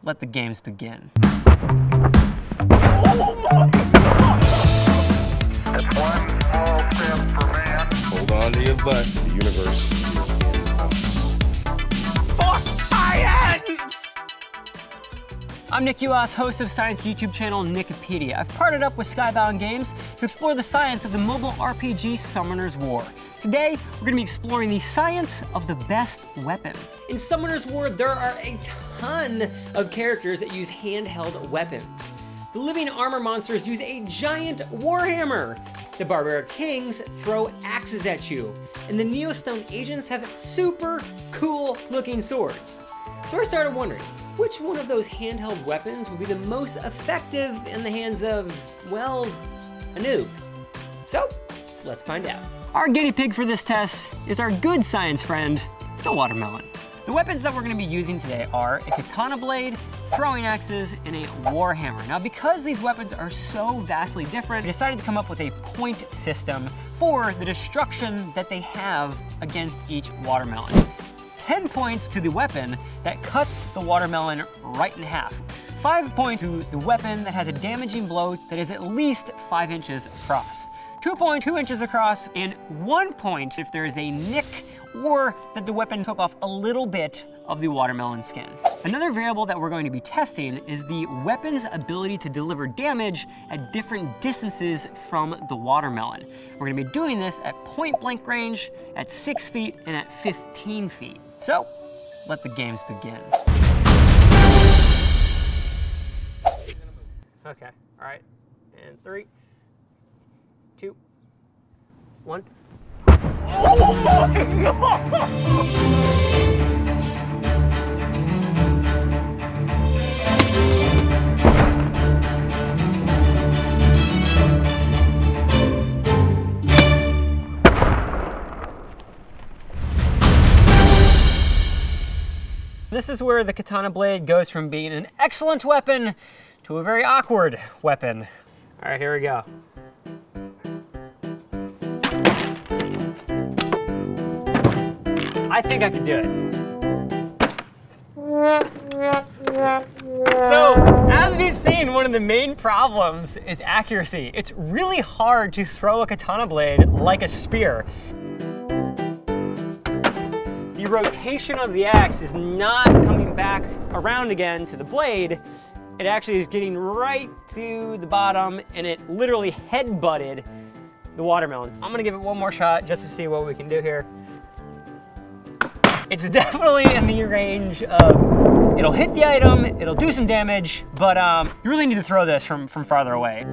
let the games begin. Hold on to your butt. The universe is in us. For science! I'm Nick Uhas, host of science YouTube channel Nickopedia. I've partnered up with Skybound Games to explore the science of the mobile RPG Summoner's War. Today, we're going to be exploring the science of the best weapon. In Summoner's War, there are a ton of characters that use handheld weapons. The living armor monsters use a giant warhammer. The barbaric kings throw axes at you. And the Neostone agents have super cool looking swords. So I started wondering, which one of those handheld weapons would be the most effective in the hands of, well, a noob? So, let's find out. Our guinea pig for this test is our good science friend, the watermelon. The weapons that we're gonna be using today are a katana blade, throwing axes, and a warhammer. Now, because these weapons are so vastly different, we decided to come up with a point system for the destruction that they have against each watermelon. 10 points to the weapon that cuts the watermelon right in half. 5 points to the weapon that has a damaging blow that is at least 5 inches across. 2 points, 2 inches across, and 1 point if there is a nick or that the weapon took off a little bit of the watermelon skin. Another variable that we're going to be testing is the weapon's ability to deliver damage at different distances from the watermelon. We're gonna be doing this at point blank range, at 6 feet, and at 15 feet. So, let the games begin. Okay, all right, and 3, 2, 1. Oh my God! This is where the katana blade goes from being an excellent weapon to a very awkward weapon. All right, here we go. I think I can do it. So, as we've seen, one of the main problems is accuracy. It's really hard to throw a katana blade like a spear. The rotation of the axe is not coming back around again to the blade. It actually is getting right to the bottom, and it literally head-butted the watermelon. I'm gonna give it one more shot just to see what we can do here. It's definitely in the range of, it'll hit the item, it'll do some damage, but you really need to throw this from farther away.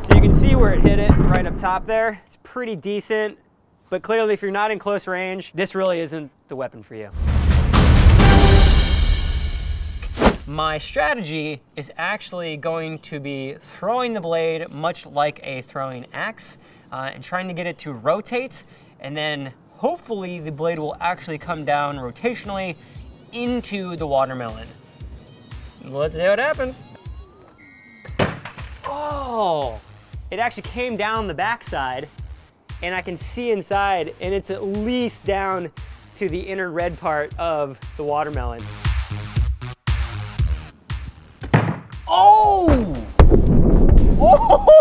So you can see where it hit it right up top there. It's pretty decent, but clearly if you're not in close range, this really isn't the weapon for you. My strategy is actually going to be throwing the blade much like a throwing axe, and trying to get it to rotate, and then hopefully the blade will actually come down rotationally into the watermelon. Let's see what happens. Oh, it actually came down the backside, and I can see inside, and it's at least down to the inner red part of the watermelon. Oh! Oh!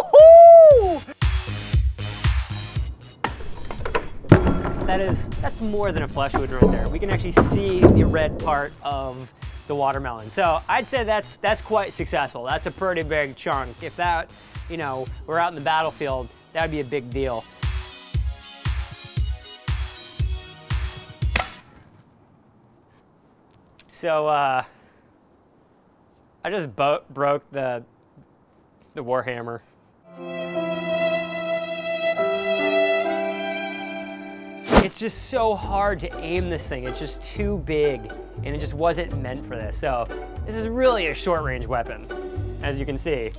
That's more than a flesh wound right there. We can actually see the red part of the watermelon. So I'd say that's quite successful. That's a pretty big chunk. If that, you know, we're out in the battlefield, that would be a big deal. So I just broke the warhammer. It's just so hard to aim this thing. It's just too big, and it just wasn't meant for this. So this is really a short-range weapon, as you can see.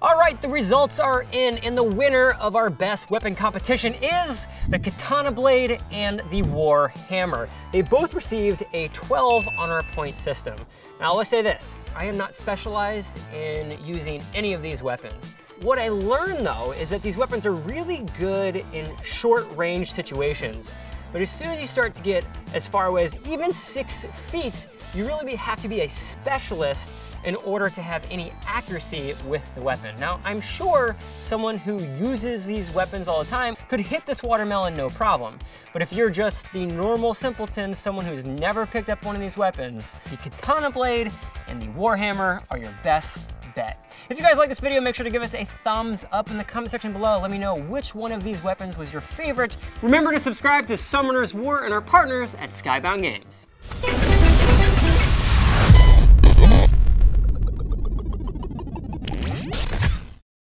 All right, the results are in, and the winner of our best weapon competition is the katana blade and the war hammer. They both received a 12 on our point system. Now let's say this, I am not specialized in using any of these weapons. What I learned though is that these weapons are really good in short range situations But as soon as you start to get as far away as even 6 feet, you really have to be a specialist in order to have any accuracy with the weapon. Now, I'm sure someone who uses these weapons all the time could hit this watermelon no problem. But if you're just the normal simpleton, someone who's never picked up one of these weapons, the katana blade and the warhammer are your best bet. If you guys like this video, make sure to give us a thumbs up in the comment section below. Let me know which one of these weapons was your favorite. Remember to subscribe to Summoner's War and our partners at Skybound Games.